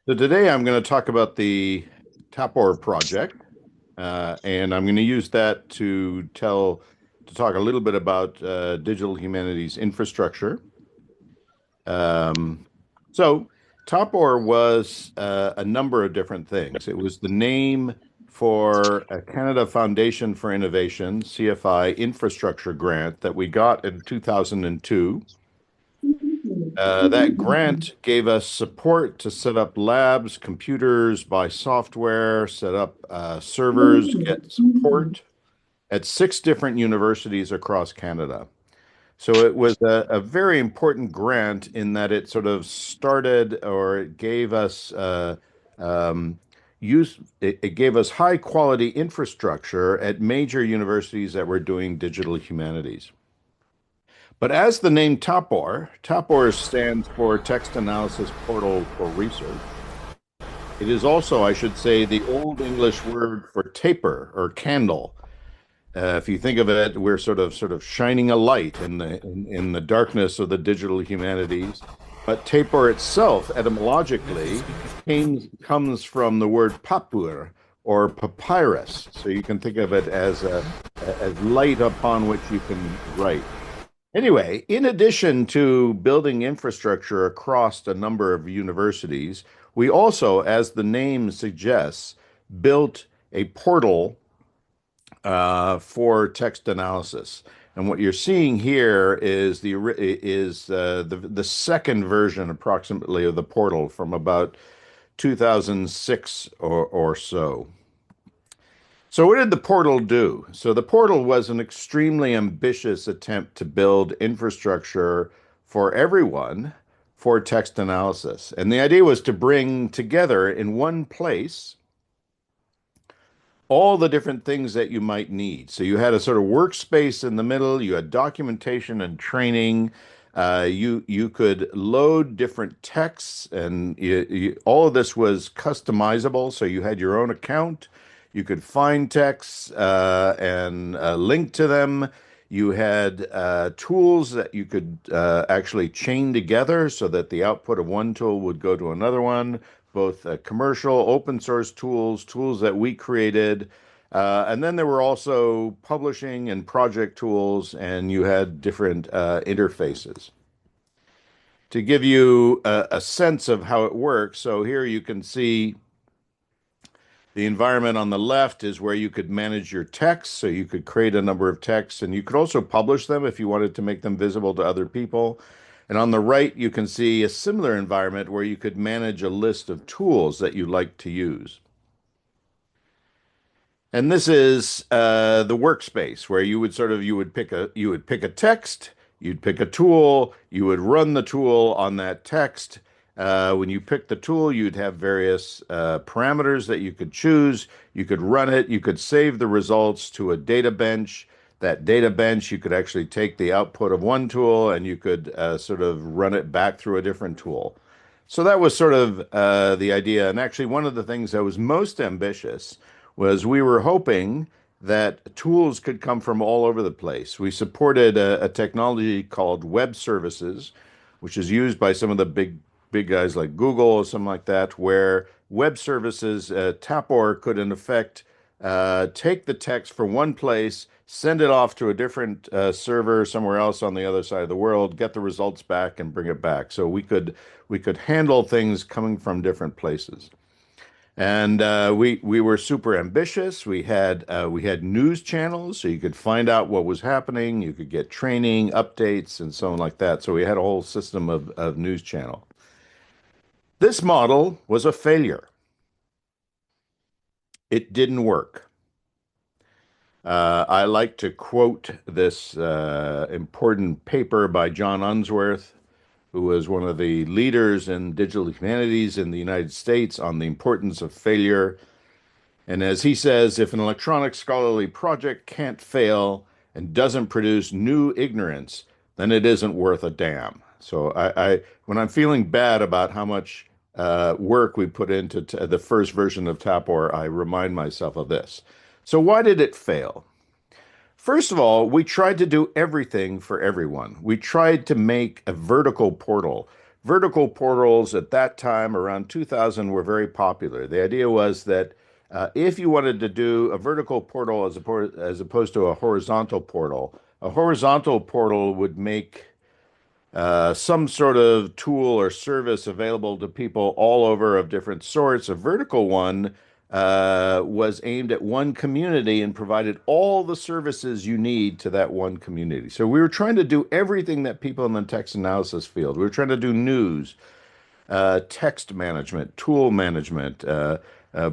So today I'm going to talk about the TAPOR project, and I'm going to use that to talk a little bit about digital humanities infrastructure. Um, so TAPOR was a number of different things. It was the name for a Canada Foundation for Innovation, CFI infrastructure grant that we got in 2002. That grant gave us support to set up labs, computers, buy software, set up servers, get support at six different universities across Canada. So it was a very important grant in that it sort of started or it gave us um, it gave us high quality infrastructure at major universities that were doing digital humanities. But as the name TAPOR stands for Text Analysis Portal for Research. It is also, I should say, the Old English word for taper or candle. If you think of it, we're sort of shining a light in the darkness of the digital humanities. But taper itself, etymologically, comes from the word papur or papyrus. So you can think of it as light upon which you can write. Anyway, in addition to building infrastructure across a number of universities, we also, as the name suggests, built a portal for text analysis. And what you're seeing here is the second version, approximately, of the portal from about 2006 or so. So, what did the portal do? So, the portal was an extremely ambitious attempt to build infrastructure for everyone for text analysis. And the idea was to bring together in one place all the different things that you might need. So, you had a sort of workspace in the middle, you had documentation and training. You could load different texts, and all of this was customizable. So, you had your own account. You could find texts and link to them. You had tools that you could actually chain together so that the output of one tool would go to another one, both commercial, open source tools, tools that we created. And then there were also publishing and project tools, and you had different interfaces. To give you a sense of how it works, so here you can see the environment on the left is where you could manage your texts. So you could create a number of texts and you could also publish them if you wanted to make them visible to other people. And on the right, you can see a similar environment where you could manage a list of tools that you like to use. And this is the workspace where you would pick a text, you'd pick a tool, you would run the tool on that text. When you pick the tool, you'd have various parameters that you could choose. You could run it, you could save the results to a data bench. That data bench, you could actually take the output of one tool and you could sort of run it back through a different tool. So that was sort of the idea. And actually, one of the things that was most ambitious was we were hoping that tools could come from all over the place. We supported a technology called web services, which is used by some of the big guys like Google or something like that, where web services, TAPOR could in effect take the text from one place, send it off to a different server somewhere else on the other side of the world, get the results back, and bring it back. So we could handle things coming from different places. And we were super ambitious. We had news channels, so you could find out what was happening. You could get training, updates, and so on like that. So we had a whole system of news channel. This model was a failure. It didn't work. I like to quote this important paper by John Unsworth, who was one of the leaders in digital humanities in the United States on the importance of failure. And as he says, if an electronic scholarly project can't fail and doesn't produce new ignorance, then it isn't worth a damn. So when I'm feeling bad about how much work we put into the first version of Tapor, I remind myself of this. So why did it fail? First of all, we tried to do everything for everyone. We tried to make a vertical portal vertical portals at that time, around 2000, were very popular. The idea was that if you wanted to do a vertical portal as opposed to a horizontal portal would make some sort of tool or service available to people all over of different sorts. A vertical one was aimed at one community and provided all the services you need to that one community. So we were trying to do everything that people in the text analysis field. We were trying to do news, text management, tool management,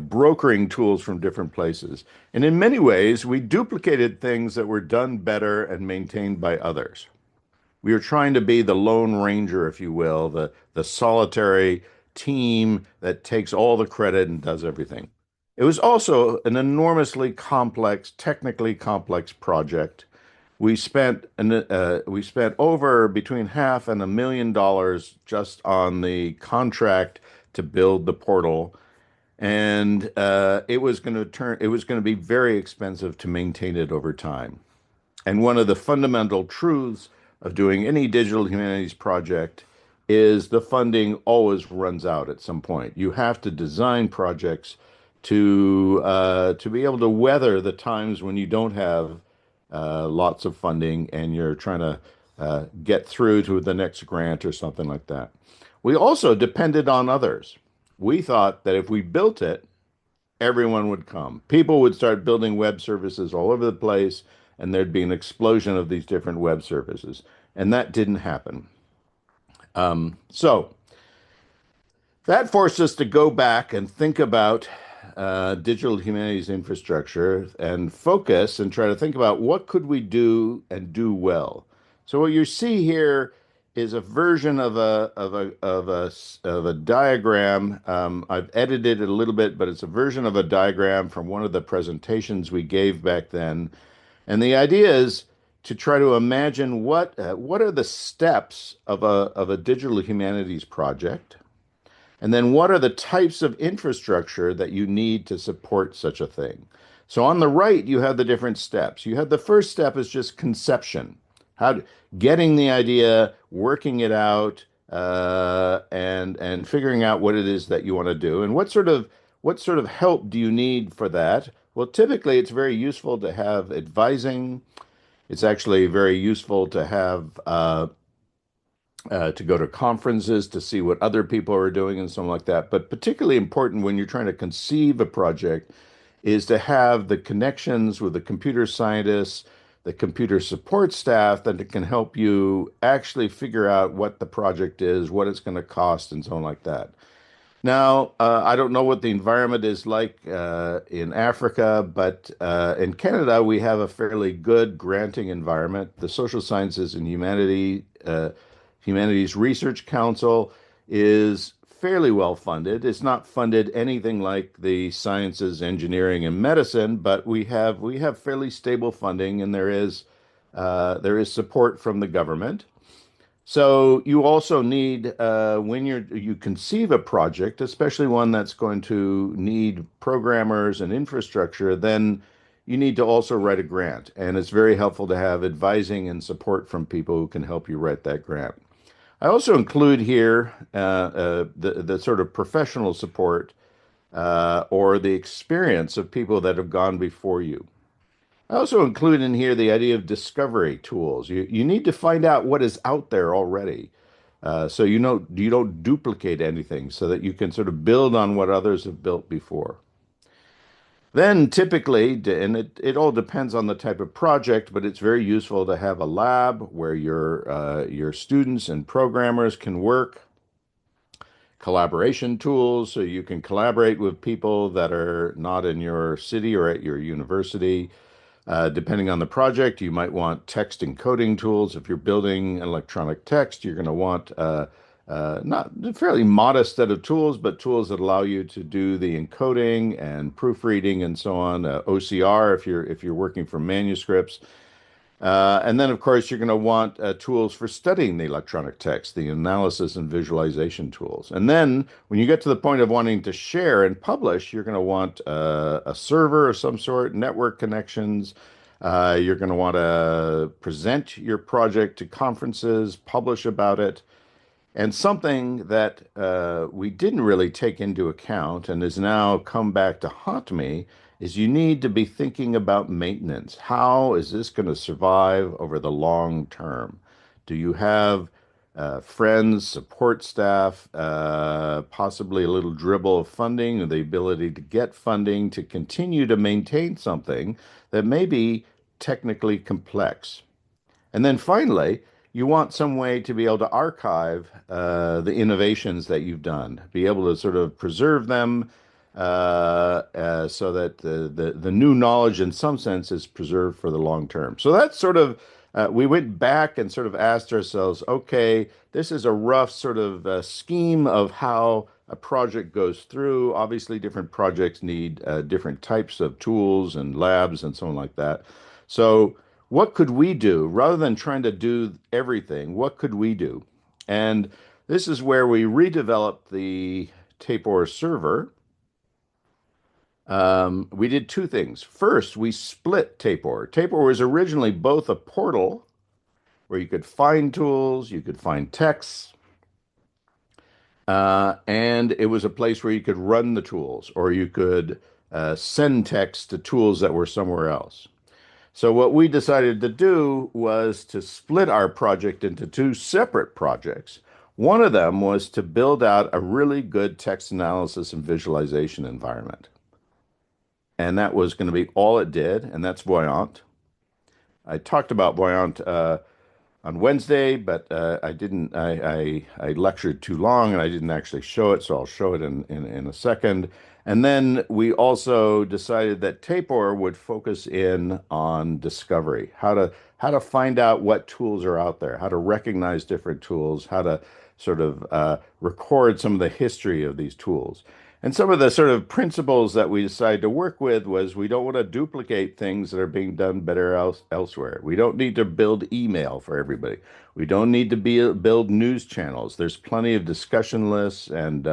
brokering tools from different places. And in many ways, we duplicated things that were done better and maintained by others. We were trying to be the Lone Ranger, if you will, the solitary team that takes all the credit and does everything. It was also an enormously complex, technically complex project. We spent over between half and $1 million just on the contract to build the portal, and it was going to be very expensive to maintain it over time. And one of the fundamental truths of doing any digital humanities project is the funding always runs out at some point. You have to design projects to be able to weather the times when you don't have lots of funding and you're trying to get through to the next grant or something like that. We also depended on others. We thought that if we built it, everyone would come. People would start building web services all over the place, and there'd be an explosion of these different web services. And that didn't happen. So that forced us to go back and think about digital humanities infrastructure and focus and try to think about what could we do and do well. So what you see here is a version of a diagram. I've edited it a little bit, but it's a version of a diagram from one of the presentations we gave back then. And the idea is to try to imagine what are the steps of a digital humanities project, and then what are the types of infrastructure that you need to support such a thing? So on the right, you have the different steps. You have the first step is just conception, how getting the idea, working it out, and figuring out what it is that you want to do, and what sort of help do you need for that? Well, typically, it's very useful to have advising. It's actually very useful to have to go to conferences to see what other people are doing and something like that. But particularly important when you're trying to conceive a project is to have the connections with the computer scientists, the computer support staff that can help you actually figure out what the project is, what it's going to cost, and so on like that. Now, I don't know what the environment is like in Africa, but in Canada, we have a fairly good granting environment. The Social Sciences and Humanities Research Council is fairly well funded. It's not funded anything like the sciences, engineering, and medicine, but we have fairly stable funding, and there is support from the government. So you also need when you conceive a project, especially one that's going to need programmers and infrastructure, then you need to also write a grant. And it's very helpful to have advising and support from people who can help you write that grant. I also include here the sort of professional support or the experience of people that have gone before you. I also include in here the idea of discovery tools. You need to find out what is out there already, so you don't duplicate anything, so that you can sort of build on what others have built before. Then typically, and it all depends on the type of project, but it's very useful to have a lab where your students and programmers can work, collaboration tools so you can collaborate with people that are not in your city or at your university. Depending on the project, you might want text encoding tools. If you're building electronic text, you're going to want not a fairly modest set of tools, but tools that allow you to do the encoding and proofreading and so on. OCR if you're working from manuscripts. And then, of course, you're going to want tools for studying the electronic text, the analysis and visualization tools. And then, when you get to the point of wanting to share and publish, you're going to want a server of some sort, network connections. You're going to want to present your project to conferences, publish about it. And something that we didn't really take into account and has now come back to haunt me is you need to be thinking about maintenance. How is this going to survive over the long term? Do you have friends, support staff, possibly a little dribble of funding, or the ability to get funding to continue to maintain something that may be technically complex? And then finally, you want some way to be able to archive the innovations that you've done, be able to sort of preserve them so that the new knowledge, in some sense, is preserved for the long term. So that's sort of, we went back and sort of asked ourselves, okay, this is a rough sort of scheme of how a project goes through. Obviously, different projects need different types of tools and labs and so on like that. So, what could we do rather than trying to do everything? What could we do? And this is where we redeveloped the TAPOR server. We did two things. First, we split TAPOR. TAPOR was originally both a portal where you could find tools, you could find texts, and it was a place where you could run the tools or you could send text to tools that were somewhere else. So what we decided to do was to split our project into two separate projects. One of them was to build out a really good text analysis and visualization environment. And that was going to be all it did, and that's Voyant. I talked about Voyant on Wednesday, but I didn't. I lectured too long, and I didn't actually show it. So I'll show it in a second. And then we also decided that TAPOR would focus in on discovery, how to find out what tools are out there, how to recognize different tools, how to sort of record some of the history of these tools. And some of the sort of principles that we decided to work with was we don't want to duplicate things that are being done better elsewhere. We don't need to build email for everybody. We don't need to build news channels. There's plenty of discussion lists, and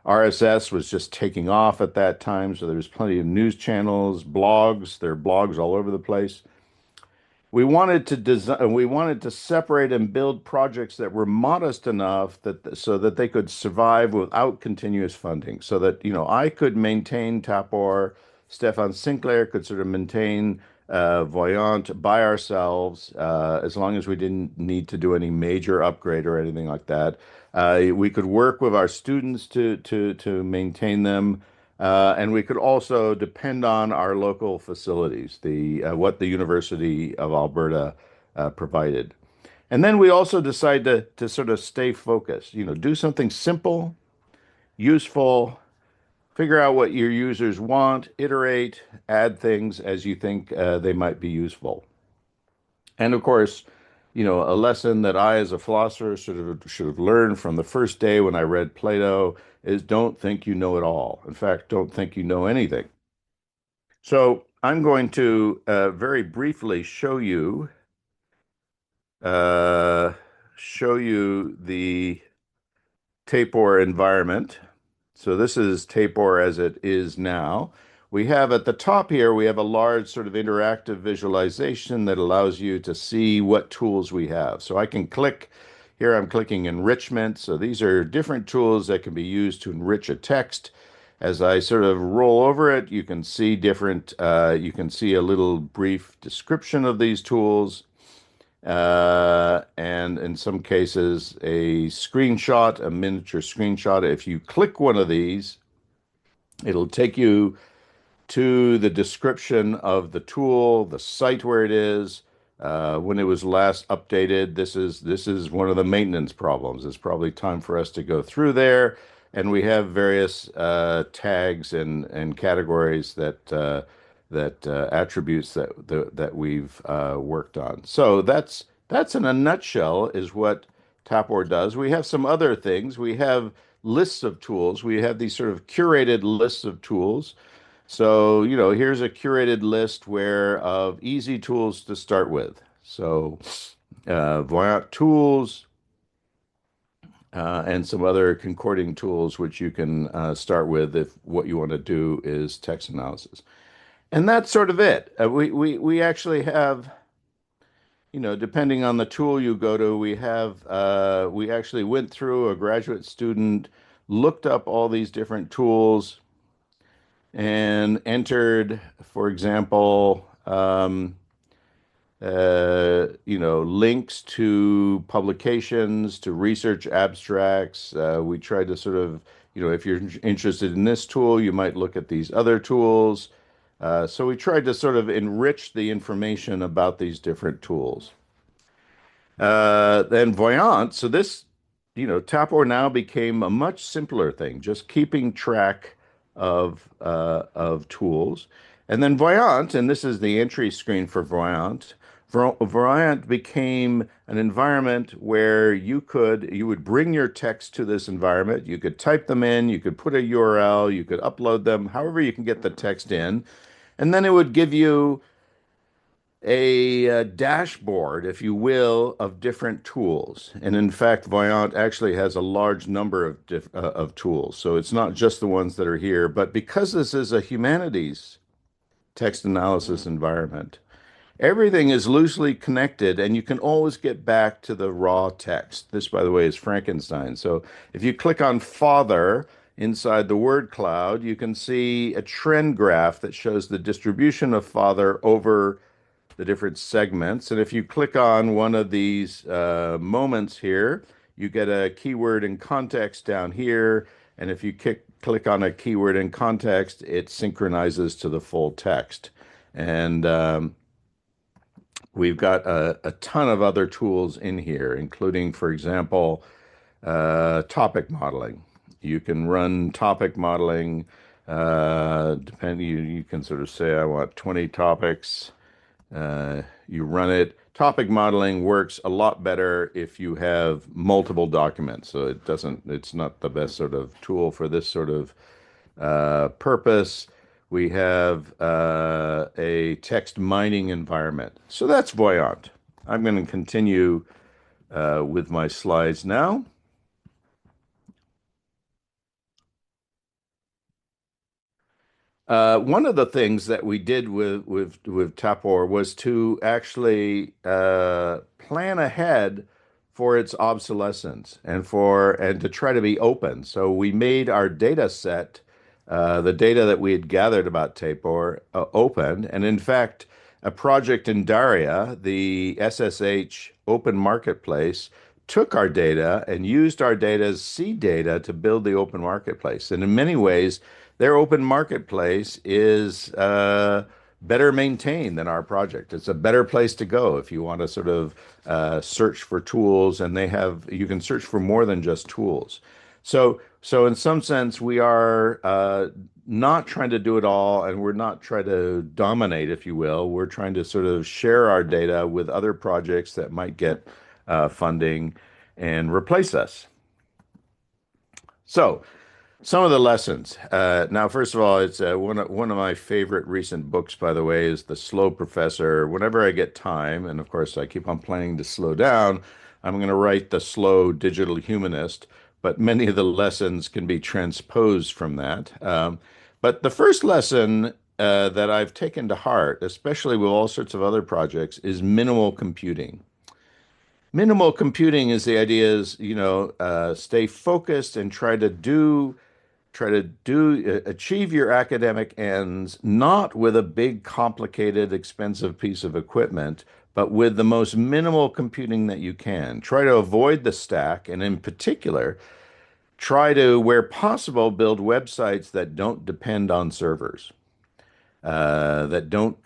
RSS was just taking off at that time, so there was plenty of news channels, blogs. There are blogs all over the place. We wanted to separate and build projects that were modest enough that so that they could survive without continuous funding. So that, I could maintain Tapor, Stefan Sinclair could sort of maintain Voyant by ourselves, as long as we didn't need to do any major upgrade or anything like that. We could work with our students to maintain them. And we could also depend on our local facilities, the what the University of Alberta provided. And then we also decide to sort of stay focused, do something simple, useful, figure out what your users want, iterate, add things as you think they might be useful. And of course, a lesson that I, as a philosopher, should have learned from the first day when I read Plato is don't think you know it all. In fact, don't think you know anything. So I'm going to very briefly uh, show you the TAPOR environment. So this is TAPOR as it is now. We have at the top here, we have a large sort of interactive visualization that allows you to see what tools we have. So I can click here, I'm clicking enrichment. So these are different tools that can be used to enrich a text. As I sort of roll over it, you can see a little brief description of these tools and in some cases a screenshot, a miniature screenshot. If you click one of these, it'll take you to the description of the tool, the site where it is, when it was last updated. This is one of the maintenance problems. It's probably time for us to go through there, and we have various tags and categories that attributes that we've worked on. So that's in a nutshell is what Tapor does. We have some other things. We have lists of tools. We have these sort of curated lists of tools. So, here's a curated list where of easy tools to start with. So, Voyant tools and some other concording tools which you can start with if what you want to do is text analysis. And that's sort of it. We actually have depending on the tool you go to, we actually went through a graduate student, looked up all these different tools and entered, for example, links to publications, to research abstracts. We tried to sort of, if you're interested in this tool, you might look at these other tools. So we tried to sort of enrich the information about these different tools. Then Voyant, so this, TAPOR now became a much simpler thing, just keeping track of tools. And then Voyant, and this is the entry screen for Voyant. Voyant became an environment where you would bring your text to this environment. You could type them in, you could put a URL, you could upload them, however you can get the text in. And then it would give you a dashboard, if you will, of different tools. And in fact, Voyant actually has a large number of tools. So it's not just the ones that are here, but because this is a humanities text analysis environment, everything is loosely connected and you can always get back to the raw text. This, by the way, is Frankenstein. So if you click on father inside the word cloud, you can see a trend graph that shows the distribution of father over the different segments. And if you click on one of these moments here, you get a keyword in context down here. And if you click on a keyword in context, it synchronizes to the full text. And we've got a ton of other tools in here, including, for example, topic modeling. You can run topic modeling. You can sort of say, I want 20 topics. You run it. Topic modeling works a lot better if you have multiple documents. So it's not the best sort of tool for this sort of purpose. We have a text mining environment. So that's Voyant. I'm going to continue with my slides now. One of the things that we did with TAPOR was to actually plan ahead for its obsolescence and to try to be open. So we made our data set, the data that we had gathered about TAPOR, open. And in fact, a project in Daria, the SSH open marketplace, took our data and used our data as seed data to build the open marketplace. And in many ways, their open marketplace is better maintained than our project. It's a better place to go if you want to sort of search for tools, and you can search for more than just tools. So in some sense, we are not trying to do it all, and we're not trying to dominate, if you will. We're trying to sort of share our data with other projects that might get funding and replace us. So, some of the lessons. Now, first of all, it's one of my favorite recent books, by the way, is The Slow Professor. Whenever I get time, and of course, I keep on planning to slow down, I'm going to write The Slow Digital Humanist, but many of the lessons can be transposed from that. But the first lesson that I've taken to heart, especially with all sorts of other projects, is minimal computing. Minimal computing is the idea is, stay focused and try to achieve your academic ends not with a big, complicated, expensive piece of equipment, but with the most minimal computing that you can. Try to avoid the stack, and in particular, try to, where possible, build websites that don't depend on servers, that don't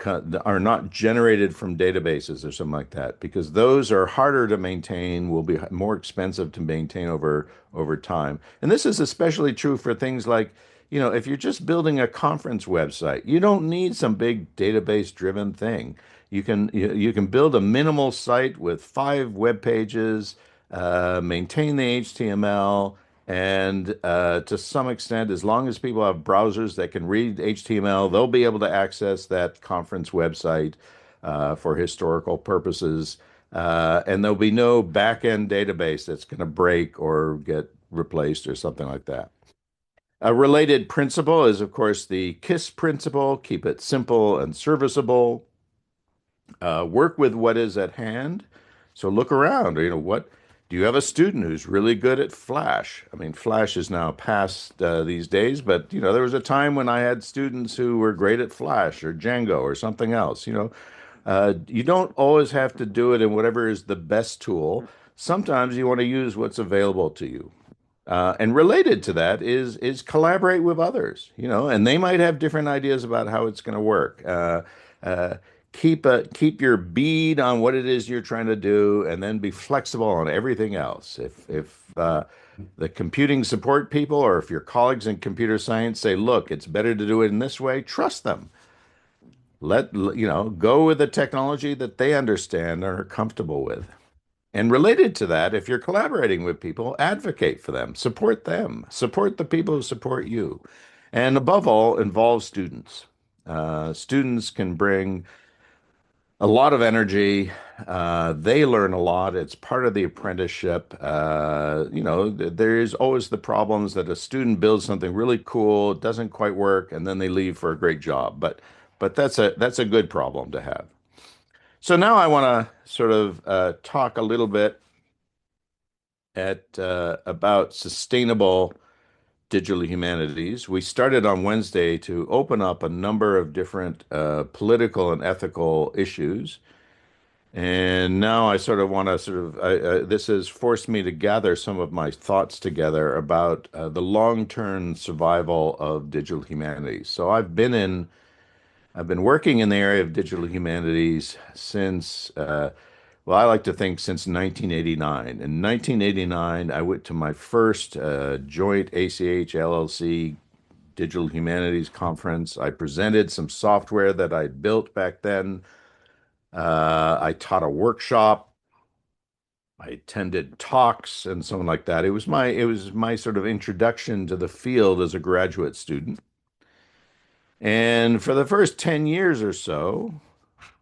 are not generated from databases or something like that, because those are harder to maintain, will be more expensive to maintain over time. And this is especially true for things like, if you're just building a conference website, you don't need some big database driven thing. You can build a minimal site with 5 web pages, maintain the HTML, and to some extent, as long as people have browsers that can read HTML, they'll be able to access that conference website for historical purposes. And there'll be no back-end database that's going to break or get replaced or something like that. A related principle is, of course, the KISS principle, keep it simple and serviceable. Work with what is at hand. So look around. What do you have a student who's really good at Flash? I mean, Flash is now past these days, but there was a time when I had students who were great at Flash or Django or something else. You don't always have to do it in whatever is the best tool. Sometimes you want to use what's available to you. And related to that is collaborate with others, and they might have different ideas about how it's going to work. Uh, keep your bead on what it is you're trying to do, and then be flexible on everything else. If the computing support people, or if your colleagues in computer science say, "Look, it's better to do it in this way," trust them. Go with the technology that they understand and are comfortable with. And related to that, if you're collaborating with people, advocate for them, support the people who support you. And above all, involve students. Students can bring a lot of energy. They learn a lot. It's part of the apprenticeship. There is always the problems that a student builds something really cool, it doesn't quite work, and then they leave for a great job. But that's a good problem to have. So now I want to sort of talk a little bit about sustainable digital humanities. We started on Wednesday to open up a number of different political and ethical issues. And now I sort of want to this has forced me to gather some of my thoughts together about the long-term survival of digital humanities. So I've been working in the area of digital humanities since, well, I like to think since 1989. In 1989, I went to my first joint ACH LLC Digital Humanities Conference. I presented some software that I built back then. I taught a workshop. I attended talks and so on like that. It was my sort of introduction to the field as a graduate student. And for the first 10 years or so,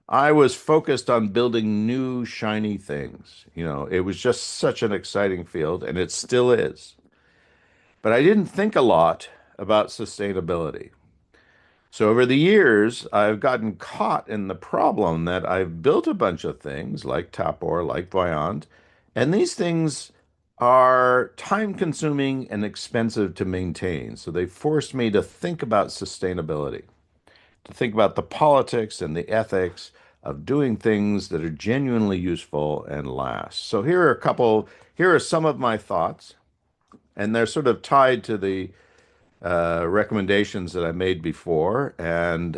I was focused on building new shiny things. It was just such an exciting field, and it still is. But I didn't think a lot about sustainability. So over the years, I've gotten caught in the problem that I've built a bunch of things like TAPOR, like Voyant, and these things are time consuming and expensive to maintain. So they forced me to think about sustainability, to think about the politics and the ethics of doing things that are genuinely useful and last. So here are some of my thoughts, and they're sort of tied to the recommendations that I made before, and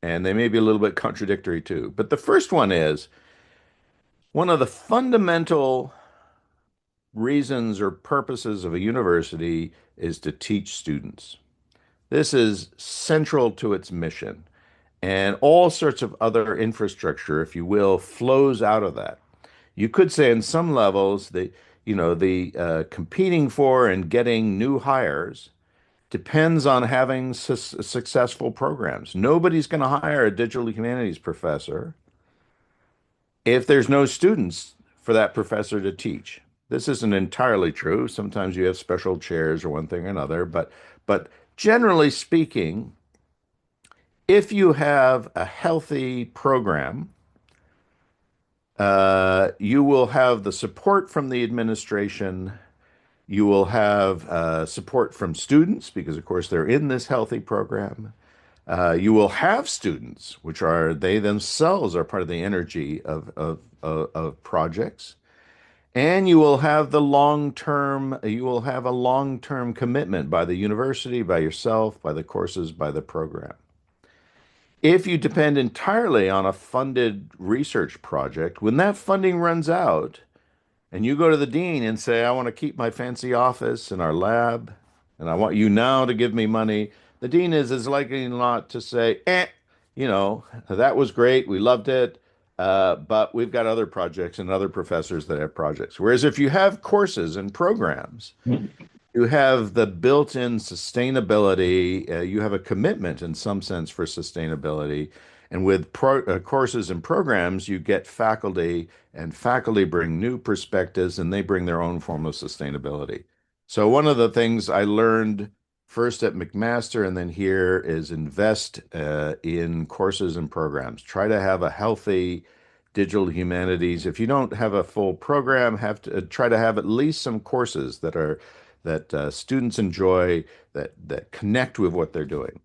they may be a little bit contradictory too. But the first one is one of the fundamental reasons or purposes of a university is to teach students. This is central to its mission. And all sorts of other infrastructure, if you will, flows out of that. You could say in some levels the competing for and getting new hires depends on having successful programs. Nobody's going to hire a digital humanities professor if there's no students for that professor to teach. This isn't entirely true. Sometimes you have special chairs or one thing or another, but generally speaking, if you have a healthy program, you will have the support from the administration. You will have support from students because, of course, they're in this healthy program. You will have students, which are they themselves are part of the energy of projects. And you will have a long-term commitment by the university, by yourself, by the courses, by the program. If you depend entirely on a funded research project, when that funding runs out and you go to the dean and say, I want to keep my fancy office in our lab and I want you now to give me money, the dean is as likely not to say, that was great. We loved it. But we've got other projects and other professors that have projects. Whereas if you have courses and programs, you have the built-in sustainability. You have a commitment in some sense for sustainability. And with courses and programs, you get faculty, and faculty bring new perspectives and they bring their own form of sustainability. So one of the things I learned first at McMaster and then here is invest in courses and programs. Try to have a healthy digital humanities. If you don't have a full program, have to try to have at least some courses that students enjoy that connect with what they're doing.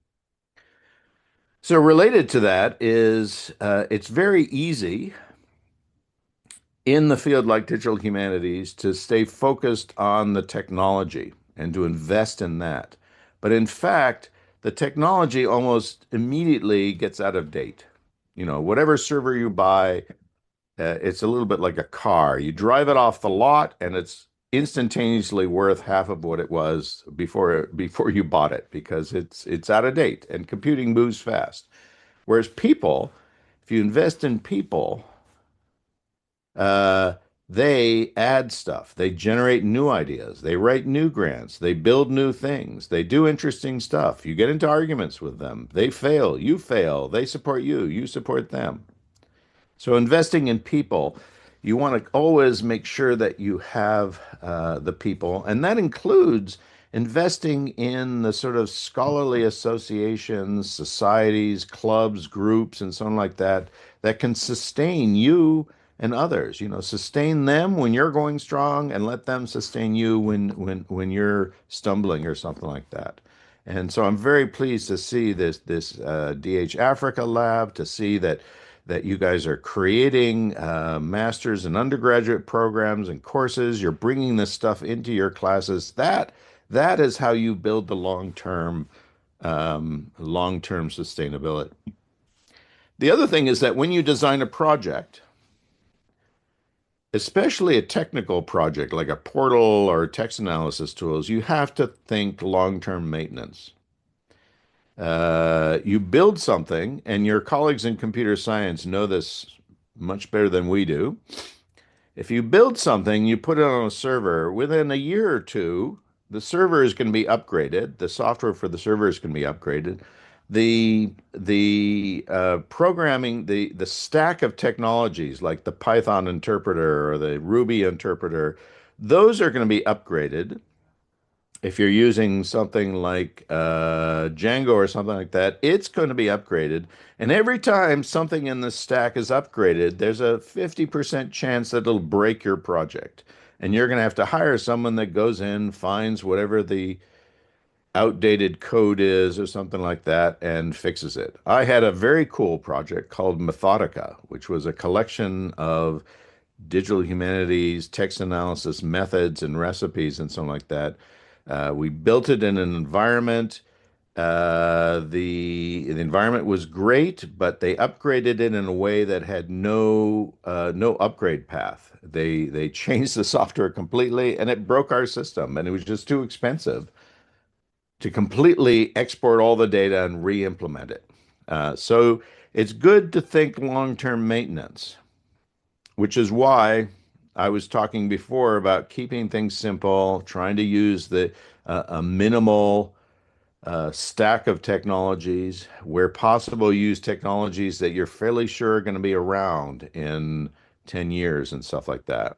So related to that is it's very easy in the field like digital humanities to stay focused on the technology and to invest in that. But in fact, the technology almost immediately gets out of date. You know, whatever server you buy, it's a little bit like a car. You drive it off the lot and it's instantaneously worth half of what it was before you bought it because it's out of date and computing moves fast. Whereas people, if you invest in people, uh, they add stuff. They generate new ideas. They write new grants. They build new things. They do interesting stuff. You get into arguments with them. They fail. You fail. They support you. You support them. So investing in people, you want to always make sure that you have the people, and that includes investing in the sort of scholarly associations, societies, clubs, groups, and so on like that that can sustain you and others. You know, sustain them when you're going strong, and let them sustain you when you're stumbling or something like that. And so I'm very pleased to see this DH Africa lab, to see that you guys are creating master's and undergraduate programs and courses. You're bringing this stuff into your classes. That is how you build the long-term sustainability. The other thing is that when you design a project, especially a technical project like a portal or text analysis tools, you have to think long-term maintenance. You build something, and your colleagues in computer science know this much better than we do. If you build something, you put it on a server, within a year or two, the server is going to be upgraded. The software for the server is going to be upgraded. The programming, the stack of technologies like the Python interpreter or the Ruby interpreter, those are going to be upgraded. If you're using something like Django or something like that, it's going to be upgraded. And every time something in the stack is upgraded, there's a 50% chance that it'll break your project. And you're going to have to hire someone that goes in, finds whatever the outdated code is or something like that, and fixes it. I had a very cool project called Methodica, which was a collection of digital humanities, text analysis methods and recipes and something like that. We built it in an environment. The environment was great, but they upgraded it in a way that had no upgrade path. They changed the software completely, and it broke our system, and it was just too expensive to completely export all the data and re-implement it. So it's good to think long-term maintenance, which is why I was talking before about keeping things simple, trying to use a minimal stack of technologies. Where possible, use technologies that you're fairly sure are going to be around in 10 years and stuff like that.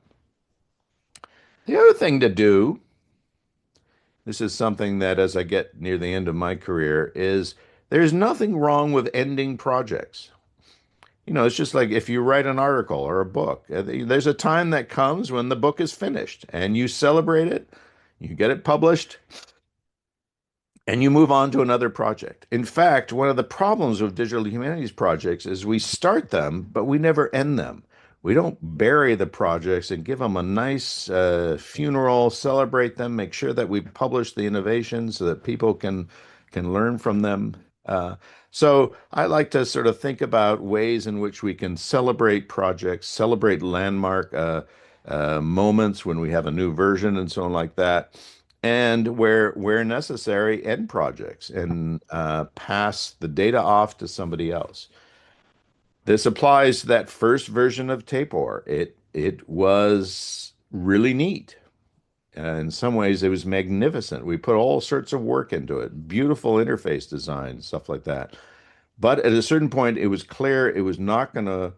The other thing to do, this is something that as I get near the end of my career, is there's nothing wrong with ending projects. You know, it's just like if you write an article or a book, there's a time that comes when the book is finished and you celebrate it, you get it published, and you move on to another project. In fact, one of the problems with digital humanities projects is we start them, but we never end them. We don't bury the projects and give them a nice funeral, celebrate them, make sure that we publish the innovations so that people can learn from them. So I like to sort of think about ways in which we can celebrate projects, celebrate landmark moments when we have a new version and so on like that, and where necessary, end projects and pass the data off to somebody else. This applies to that first version of TAPOR. It was really neat. In some ways, it was magnificent. We put all sorts of work into it, beautiful interface design, stuff like that. But at a certain point, it was clear it was not going to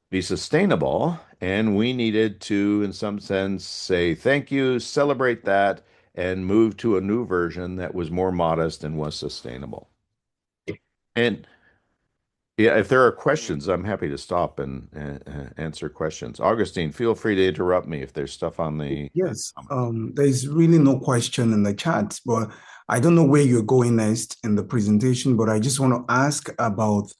be sustainable, and we needed to, in some sense, say thank you, celebrate that, and moved to a new version that was more modest and was sustainable. And yeah, if there are questions, I'm happy to stop and answer questions. Augustine, feel free to interrupt me if there's stuff on the Yes, comment. there's really no question in the chat, but I don't know where you're going next in the presentation, but I just want to ask about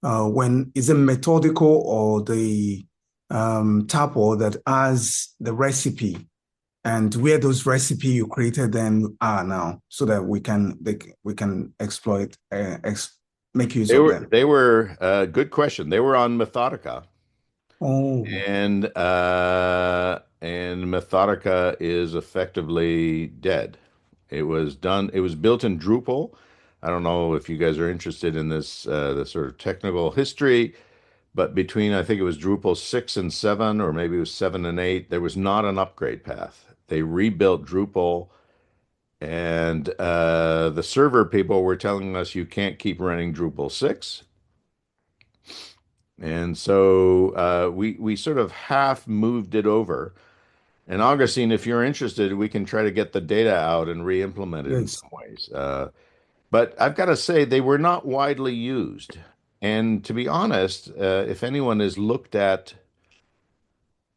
when is it methodical or the TAPOR that has the recipe and where those recipe you created them are now so that we can exploit make use They of were them. they were good question. They were on Methodica, Oh, and Methodica is effectively dead. It was done. It was built in Drupal. I don't know if you guys are interested in this sort of technical history, but between I think it was Drupal 6 and 7, or maybe it was 7 and 8, there was not an upgrade path. They rebuilt Drupal, and the server people were telling us you can't keep running Drupal 6. And so we sort of half moved it over. And Augustine, if you're interested, we can try to get the data out and re-implement it in yes, some ways. But I've got to say, they were not widely used. And to be honest, if anyone has looked at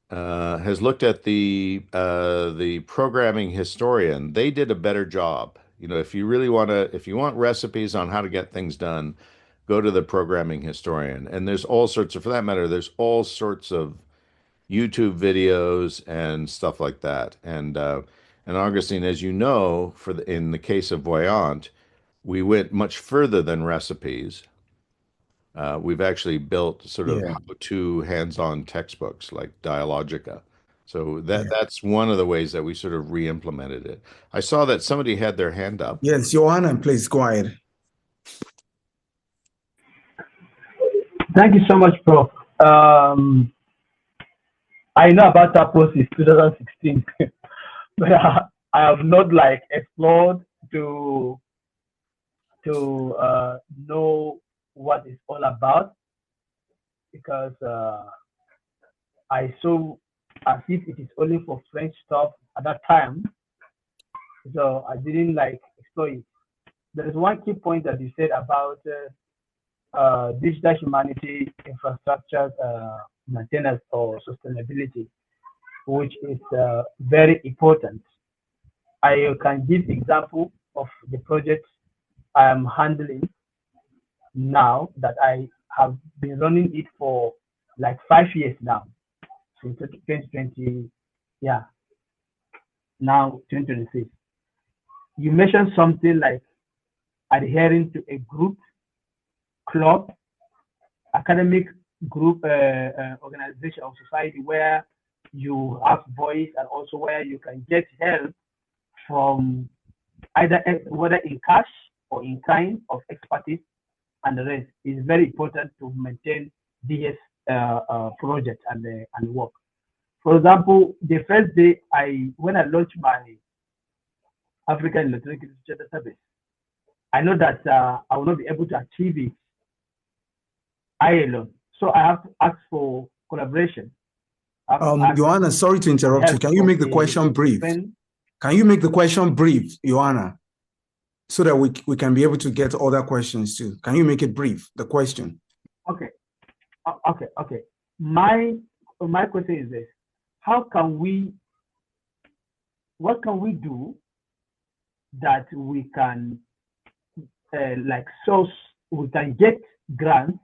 the programming historian, they did a better job. You know, if you want recipes on how to get things done, go to the programming historian. And there's all sorts of, for that matter, there's all sorts of YouTube videos and stuff like that. And Augustine, as you know, in the case of Voyant, we went much further than recipes. We've actually built sort of yeah, how-to hands-on textbooks like Dialogica. So yeah. that's one of the ways that we sort of re-implemented it. I saw that somebody had their hand up. Yes, Joanna, please go ahead. Thank you so much, Prof. Um, I know about TAPOR since 2016, but I have not like explored to know what it's all about because I saw as if it is only for French stuff at that time, so I didn't like explore it. There is one key point that you said about digital humanity infrastructure maintenance or sustainability, which is very important. I can give example of the project I am handling now that I have been running it for like 5 years now, since 2020, yeah, now 2026. You mentioned something like adhering to a group, club, academic group, organization or society where you have voice and also where you can get help from either whether in cash or in kind of expertise and the rest is very important to maintain this project and work. For example, the first day when I launched my African Electronic Literature Database, I know that I will not be able to achieve it I alone. So I have to ask for collaboration. I have to ask Joanna, sorry to for interrupt you. help Can you from make the a question brief? friend. Can you make the question brief, Joanna, so that we can be able to get other questions too? Can you make it brief, the question? Okay, okay. My question is this: How can we? What can we do that we can like source? We can get grants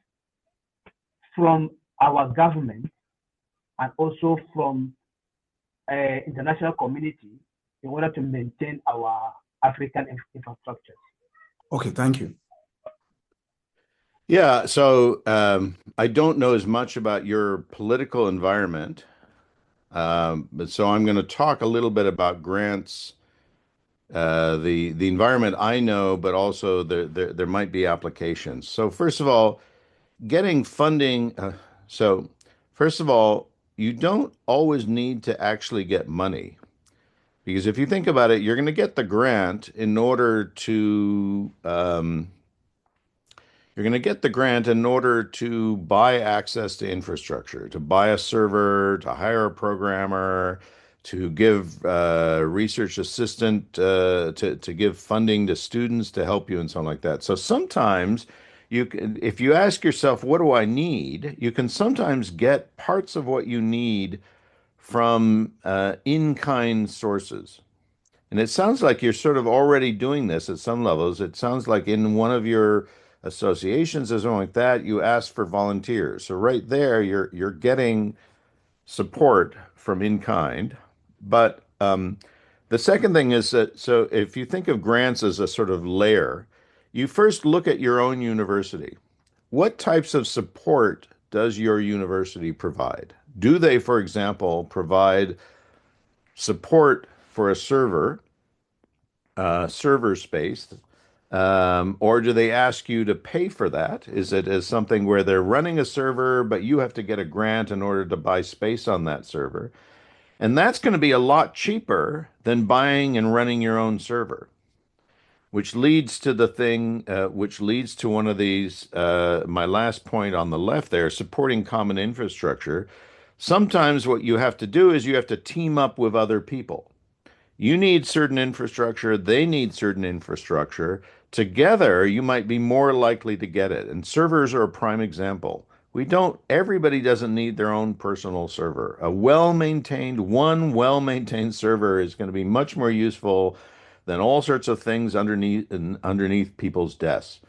from our government and also from international community in order to maintain our African infrastructure. Okay, thank you. Yeah, so I don't know as much about your political environment, but so I'm going to talk a little bit about grants, the environment I know, but also there might be applications. So first of all, getting funding. So first of all, you don't always need to actually get money. Because if you think about it, you're going to get the grant in order to you're going to get the grant in order to buy access to infrastructure, to buy a server, to hire a programmer, to give research assistant to give funding to students to help you and something like that. So sometimes you can, if you ask yourself, what do I need? You can sometimes get parts of what you need from in-kind sources. And it sounds like you're sort of already doing this at some levels. It sounds like in one of your associations or something like that, you ask for volunteers. So right there, you're getting support from in kind. But the second thing is that so if you think of grants as a sort of layer, you first look at your own university. What types of support does your university provide? Do they, for example, provide support for a server space, or do they ask you to pay for that? Is it as something where they're running a server, but you have to get a grant in order to buy space on that server? And that's going to be a lot cheaper than buying and running your own server, which leads to which leads to one of these, my last point on the left there, supporting common infrastructure. Sometimes what you have to do is you have to team up with other people. You need certain infrastructure, they need certain infrastructure. Together, you might be more likely to get it. And servers are a prime example. Everybody doesn't need their own personal server. One well-maintained server is going to be much more useful than all sorts of things underneath people's desks.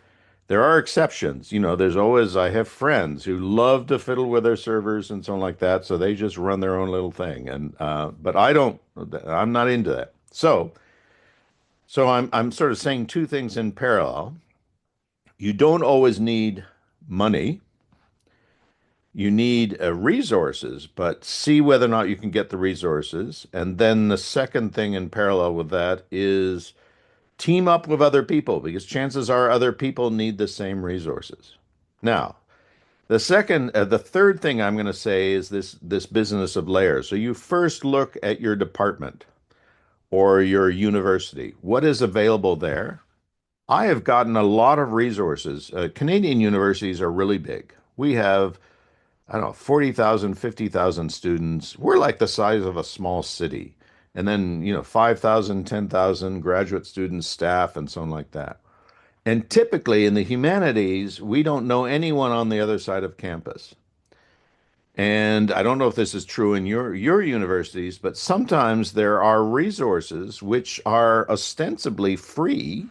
There are exceptions. I have friends who love to fiddle with their servers and something like that, so they just run their own little thing. But I'm not into that. So I'm sort of saying two things in parallel. You don't always need money. You need resources, but see whether or not you can get the resources. And then the second thing in parallel with that is team up with other people because chances are other people need the same resources. Now, the third thing I'm going to say is this business of layers. So you first look at your department or your university. What is available there? I have gotten a lot of resources. Canadian universities are really big. We have, I don't know, 40,000, 50,000 students. We're like the size of a small city. And then, 5,000, 10,000 graduate students, staff, and so on like that. And typically in the humanities, we don't know anyone on the other side of campus. And I don't know if this is true in your universities, but sometimes there are resources which are ostensibly free,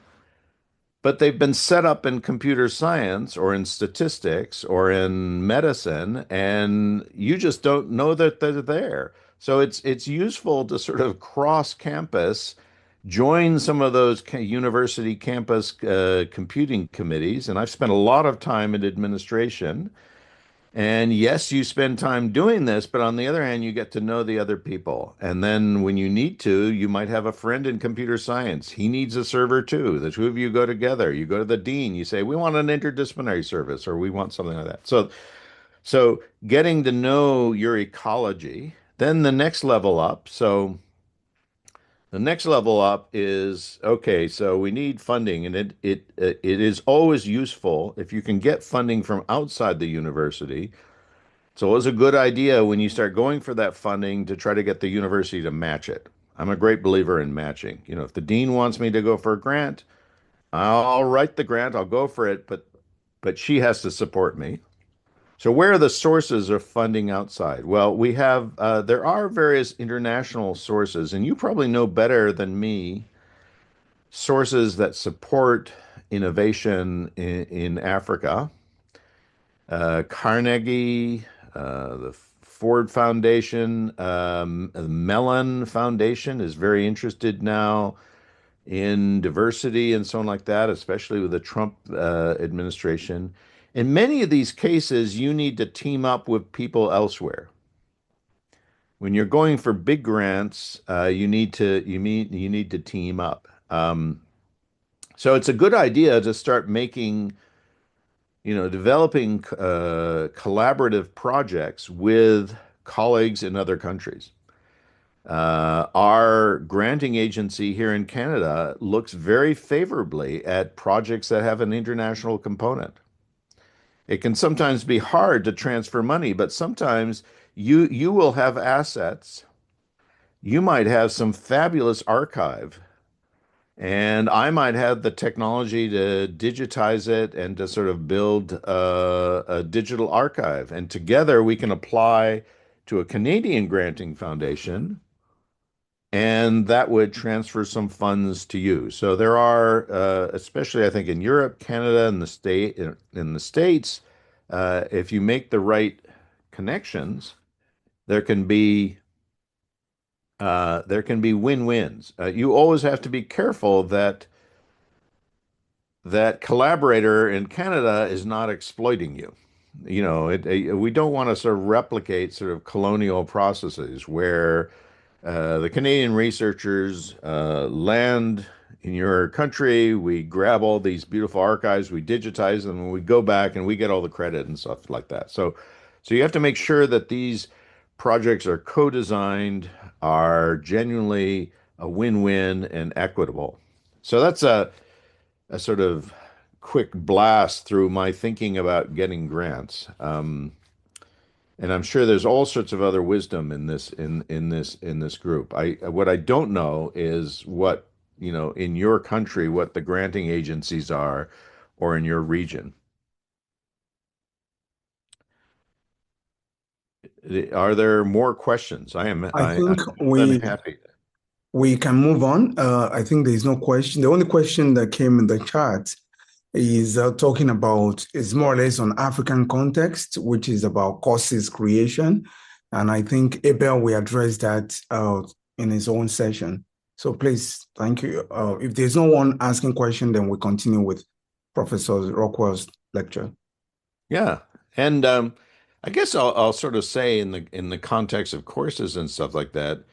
but they've been set up in computer science or in statistics or in medicine, and you just don't know that they're there. So it's useful to sort of cross campus, join some of those university campus computing committees, and I've spent a lot of time in administration. And yes, you spend time doing this, but on the other hand, you get to know the other people. And then when you need to, you might have a friend in computer science. He needs a server too. The two of you go together. You go to the dean, you say, we want an interdisciplinary service, or we want something like that. So getting to know your ecology, then the next level up. So the next level up is okay, so we need funding, and it is always useful if you can get funding from outside the university. So it was a good idea when you start going for that funding to try to get the university to match it. I'm a great believer in matching. If the dean wants me to go for a grant, I'll write the grant, I'll go for it, but she has to support me. So where are the sources of funding outside? Well, there are various international sources, and you probably know better than me sources that support innovation in Africa. Carnegie, the Ford Foundation, the Mellon Foundation is very interested now in diversity and so on like that, especially with the Trump administration. In many of these cases, you need to team up with people elsewhere. When you're going for big grants, you need to team up. So it's a good idea to start developing collaborative projects with colleagues in other countries. Our granting agency here in Canada looks very favorably at projects that have an international component. It can sometimes be hard to transfer money, but sometimes you will have assets. you might have some fabulous archive, and I might have the technology to digitize it and to sort of build a digital archive. And together we can apply to a Canadian granting foundation, and that would transfer some funds to you. So there are, especially I think in Europe, Canada, and in the States, if you make the right connections, there can be there can be win-wins. You always have to be careful that that collaborator in Canada is not exploiting you. You know, we don't want to sort of replicate sort of colonial processes where the Canadian researchers land in your country, we grab all these beautiful archives, we digitize them, and we go back and we get all the credit and stuff like that. So you have to make sure that these projects are co-designed, are genuinely a win-win and equitable. So that's a sort of quick blast through my thinking about getting grants. And I'm sure there's all sorts of other wisdom in this group. I what I don't know is what, you know, in your country, what the granting agencies are, or in your region. Are there more questions? I I'm think more than happy. we can move on. I think there is no question. The only question that came in the chat is talking about, is more or less on African context, which is about courses creation. And I think Abel will address that in his own session. So please, thank you. If there's no one asking question, then we continue with Professor Rockwell's lecture. Yeah, and I guess I'll sort of say in the context of courses and stuff like that,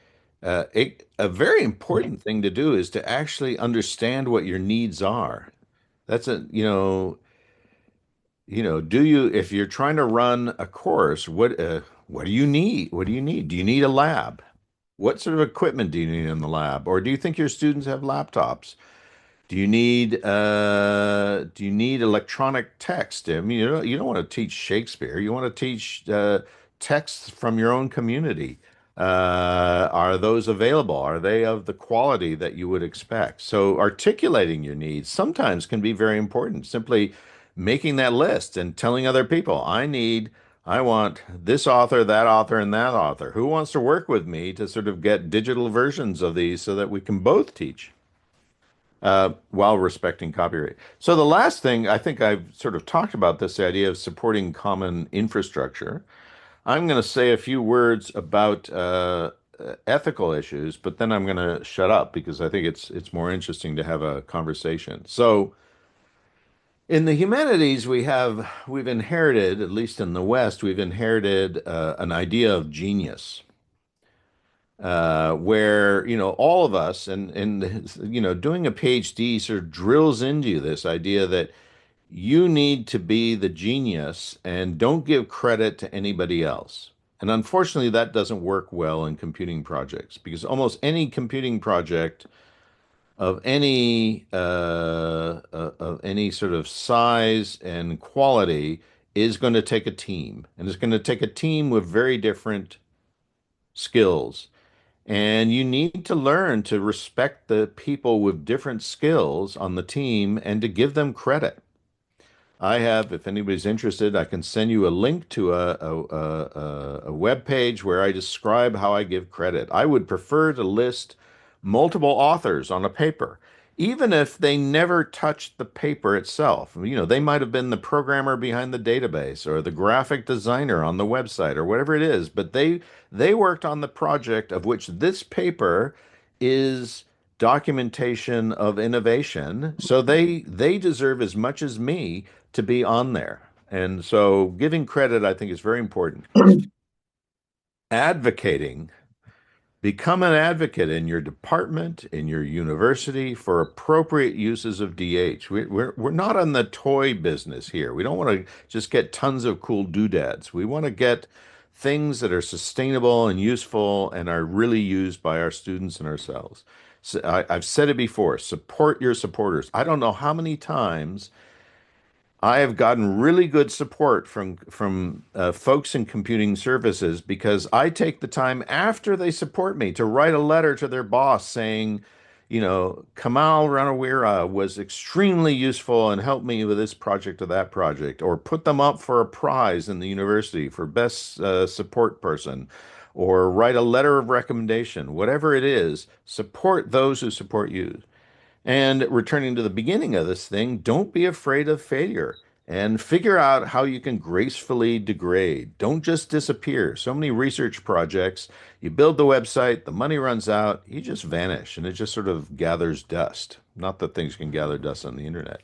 a very important thing to do is to actually understand what your needs are. That's a, do you, if you're trying to run a course, what do you need? What do you need? Do you need a lab? What sort of equipment do you need in the lab? Or do you think your students have laptops? Do you need electronic text? I mean, you don't want to teach Shakespeare. You want to teach texts from your own community. Are those available? Are they of the quality that you would expect? So articulating your needs sometimes can be very important. Simply making that list and telling other people, I want this author, that author, and that author. Who wants to work with me to sort of get digital versions of these so that we can both teach? While respecting copyright. So the last thing, I think I've sort of talked about this idea of supporting common infrastructure. I'm going to say a few words about ethical issues, but then I'm going to shut up because I think it's more interesting to have a conversation. So in the humanities, we've inherited, at least in the West, we've inherited an idea of genius. Where all of us and doing a PhD sort of drills into you this idea that you need to be the genius and don't give credit to anybody else. And unfortunately, that doesn't work well in computing projects because almost any computing project of any sort of size and quality is going to take a team, and it's going to take a team with very different skills. And you need to learn to respect the people with different skills on the team and to give them credit. I have, if anybody's interested, I can send you a link to a web page where I describe how I give credit. I would prefer to list multiple authors on a paper, even if they never touched the paper itself. You know, they might have been the programmer behind the database or the graphic designer on the website or whatever it is, but they worked on the project of which this paper is documentation of innovation. So they deserve as much as me to be on there. And so giving credit, I think, is very important. Advocating, become an advocate in your department, in your university for appropriate uses of DH. We're not on the toy business here. We don't want to just get tons of cool doodads. We want to get things that are sustainable and useful and are really used by our students and ourselves. So I've said it before, support your supporters. I don't know how many times I have gotten really good support from folks in computing services because I take the time after they support me to write a letter to their boss saying, Kamal Ranawira was extremely useful and helped me with this project or that project, or put them up for a prize in the university for best support person, or write a letter of recommendation. Whatever it is, support those who support you. And returning to the beginning of this thing, don't be afraid of failure and figure out how you can gracefully degrade. Don't just disappear. So many research projects, you build the website, the money runs out, you just vanish and it just sort of gathers dust. Not that things can gather dust on the internet.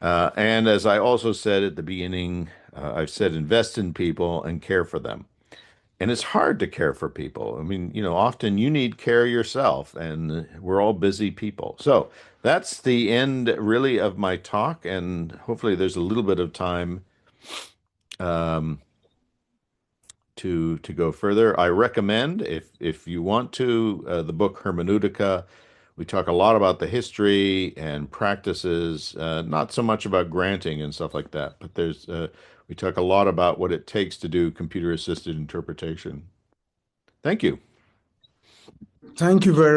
And as I also said at the beginning, I've said invest in people and care for them. And it's hard to care for people. I mean, often you need care yourself, and we're all busy people. So that's the end, really, of my talk. And hopefully, there's a little bit of time um, to go further. I recommend, if you want to, the book Hermeneutica. We talk a lot about the history and practices, not so much about granting and stuff like that, but we talk a lot about what it takes to do computer assisted interpretation. Thank you. Thank you very